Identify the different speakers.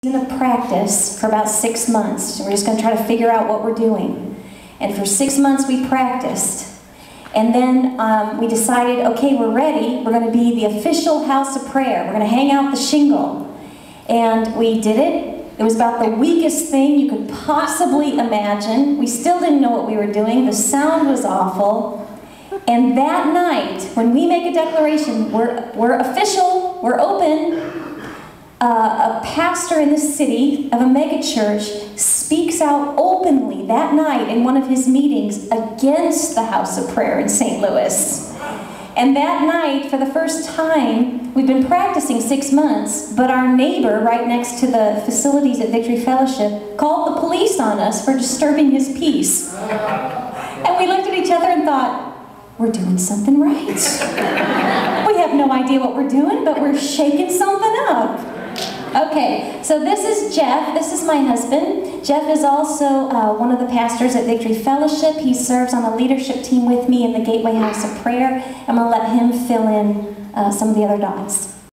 Speaker 1: In a practice for about 6 months. We're just going to try to figure out what we're doing. And for 6 months we practiced. And then we decided, okay, we're ready. We're going to be the official house of prayer. We're going to hang out the shingle. And we did it. It was about the weakest thing you could possibly imagine. We still didn't know what we were doing. The sound was awful. And that night, when we make a declaration, we're official, we're open, a pastor in the city of a megachurch speaks out openly that night in one of his meetings against the house of prayer in St. Louis. And that night, for the first time, we've been practicing 6 months, but our neighbor right next to the facilities at Victory Fellowship called the police on us for disturbing his peace. And we looked at each other and thought, we're doing something right. We have no idea what we're doing, but we're shaking something up. Okay, so this is Jeff. This is my husband. Jeff is also one of the pastors at Victory Fellowship. He serves on the leadership team with me in the Gateway House of Prayer. I'm going to let him fill in some of the other dots.